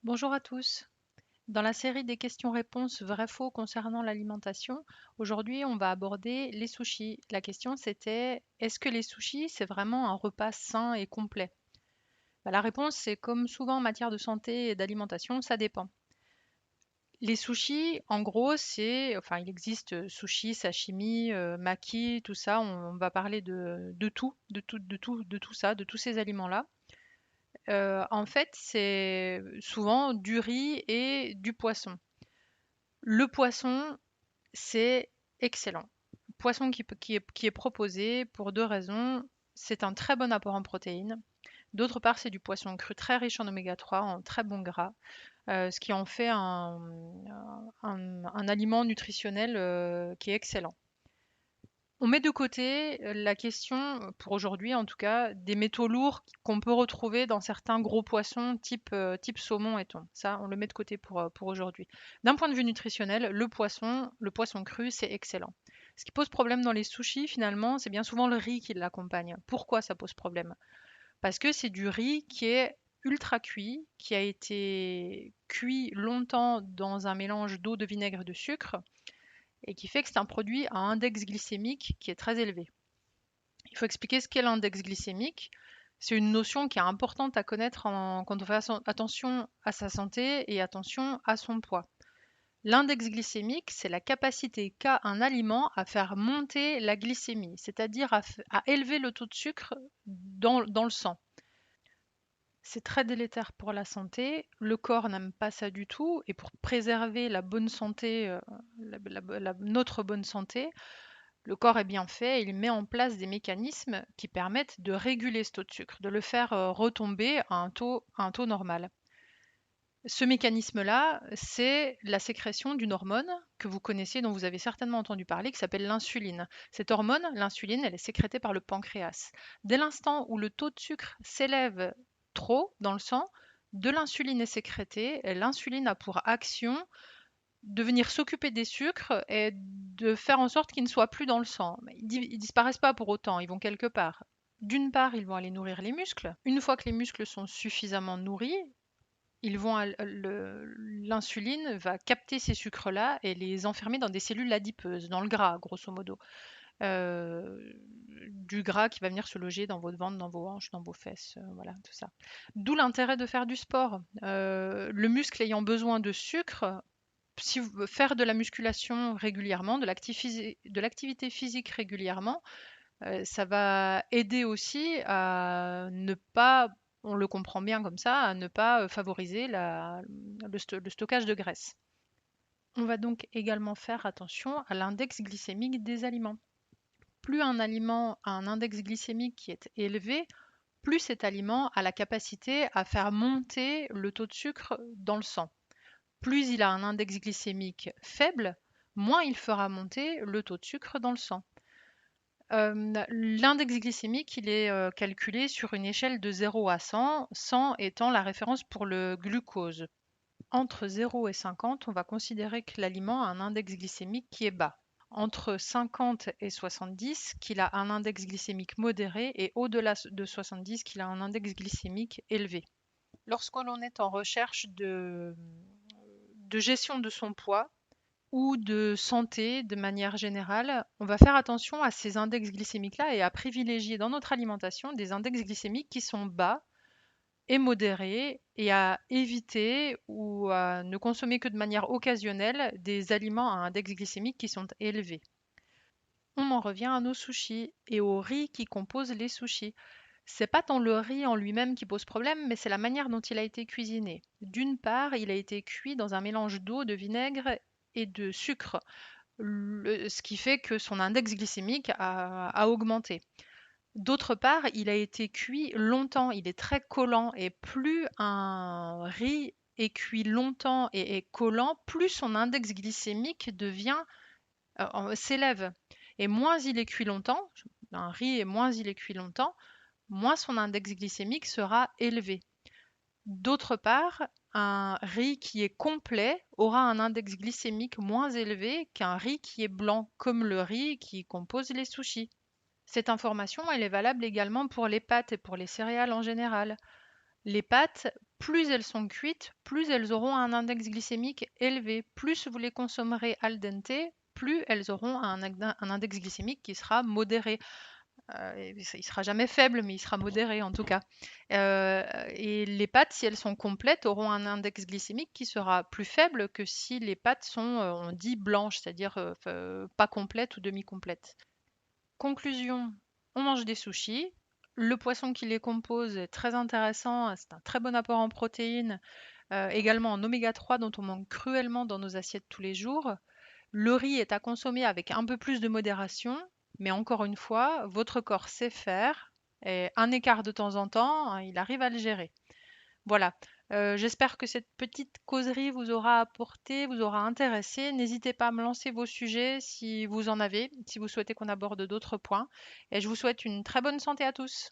Bonjour à tous. Dans la série des questions-réponses vrai-faux concernant l'alimentation, aujourd'hui on va aborder les sushis. La question c'était est-ce que les sushis c'est vraiment un repas sain et complet? La réponse c'est comme souvent en matière de santé et d'alimentation, ça dépend. Les sushis, en gros, enfin, il existe sushi, sashimi, maki, tout ça. On va parler de tout, de tout ça, de tous ces aliments-là. En fait, c'est souvent du riz et du poisson. Le poisson, c'est excellent. Poisson qui est proposé pour deux raisons. C'est un très bon apport en protéines. D'autre part, c'est du poisson cru très riche en oméga 3, en très bon gras, ce qui en fait un aliment nutritionnel qui est excellent. On met de côté la question, pour aujourd'hui en tout cas, des métaux lourds qu'on peut retrouver dans certains gros poissons type saumon et thon. Ça, on le met de côté pour aujourd'hui. D'un point de vue nutritionnel, le poisson cru, c'est excellent. Ce qui pose problème dans les sushis, finalement, c'est bien souvent le riz qui l'accompagne. Pourquoi ça pose problème? Parce que c'est du riz qui est ultra cuit, qui a été cuit longtemps dans un mélange d'eau, de vinaigre et de sucre, et qui fait que c'est un produit à index glycémique qui est très élevé. Il faut expliquer ce qu'est l'index glycémique. C'est une notion qui est importante à connaître quand on fait attention à sa santé et attention à son poids. L'index glycémique, c'est la capacité qu'a un aliment à faire monter la glycémie, c'est-à-dire à élever le taux de sucre dans le sang. C'est très délétère pour la santé. Le corps n'aime pas ça du tout. Et pour préserver la bonne santé, notre bonne santé, le corps est bien fait, il met en place des mécanismes qui permettent de réguler ce taux de sucre, de le faire retomber à un taux normal. Ce mécanisme-là, c'est la sécrétion d'une hormone que vous connaissez, dont vous avez certainement entendu parler, qui s'appelle l'insuline. Cette hormone, l'insuline, elle est sécrétée par le pancréas. Dès l'instant où le taux de sucre s'élève trop dans le sang, de l'insuline est sécrétée. Et l'insuline a pour action de venir s'occuper des sucres et de faire en sorte qu'ils ne soient plus dans le sang. Mais ils disparaissent pas pour autant, ils vont quelque part. D'une part, ils vont aller nourrir les muscles. Une fois que les muscles sont suffisamment nourris, l'insuline va capter ces sucres-là et les enfermer dans des cellules adipeuses, dans le gras, grosso modo. Du gras qui va venir se loger dans votre ventre, dans vos hanches, dans vos fesses, voilà, tout ça. D'où l'intérêt de faire du sport. Le muscle ayant besoin de sucre, si vous faire de la musculation régulièrement, de l'activité physique régulièrement, ça va aider aussi à ne pas, on le comprend bien comme ça, à ne pas favoriser le stockage de graisse. On va donc également faire attention à l'index glycémique des aliments. Plus un aliment a un index glycémique qui est élevé, plus cet aliment a la capacité à faire monter le taux de sucre dans le sang. Plus il a un index glycémique faible, moins il fera monter le taux de sucre dans le sang. L'index glycémique, il est calculé sur une échelle de 0 à 100, 100 étant la référence pour le glucose. Entre 0 et 50, on va considérer que l'aliment a un index glycémique qui est bas. Entre 50 et 70, qu'il a un index glycémique modéré, et au-delà de 70, qu'il a un index glycémique élevé. Lorsque l'on est en recherche de gestion de son poids, ou de santé de manière générale, on va faire attention à ces index glycémiques-là et à privilégier dans notre alimentation des index glycémiques qui sont bas et modérés et à éviter ou à ne consommer que de manière occasionnelle des aliments à index glycémique qui sont élevés. On en revient à nos sushis et au riz qui compose les sushis. C'est pas tant le riz en lui-même qui pose problème, mais c'est la manière dont il a été cuisiné. D'une part, il a été cuit dans un mélange d'eau, de vinaigre et de sucre, ce qui fait que son index glycémique a augmenté. D'autre part, il a été cuit longtemps, il est très collant et plus un riz est cuit longtemps et est collant, plus son index glycémique s'élève. Et moins il est cuit longtemps, un riz et moins il est cuit longtemps, moins son index glycémique sera élevé. D'autre part, un riz qui est complet aura un index glycémique moins élevé qu'un riz qui est blanc, comme le riz qui compose les sushis. Cette information, elle est valable également pour les pâtes et pour les céréales en général. Les pâtes, plus elles sont cuites, plus elles auront un index glycémique élevé. Plus vous les consommerez al dente, plus elles auront un index glycémique qui sera modéré. Il sera jamais faible, mais il sera modéré en tout cas. Et les pâtes, si elles sont complètes, auront un index glycémique qui sera plus faible que si les pâtes sont, on dit blanches, c'est-à-dire pas complètes ou demi-complètes. Conclusion, on mange des sushis. Le poisson qui les compose est très intéressant, c'est un très bon apport en protéines, également en oméga 3 dont on manque cruellement dans nos assiettes tous les jours. Le riz est à consommer avec un peu plus de modération, mais encore une fois, votre corps sait faire et un écart de temps en temps, hein, il arrive à le gérer. Voilà. J'espère que cette petite causerie vous aura apporté, vous aura intéressé. N'hésitez pas à me lancer vos sujets si vous en avez, si vous souhaitez qu'on aborde d'autres points. Et je vous souhaite une très bonne santé à tous.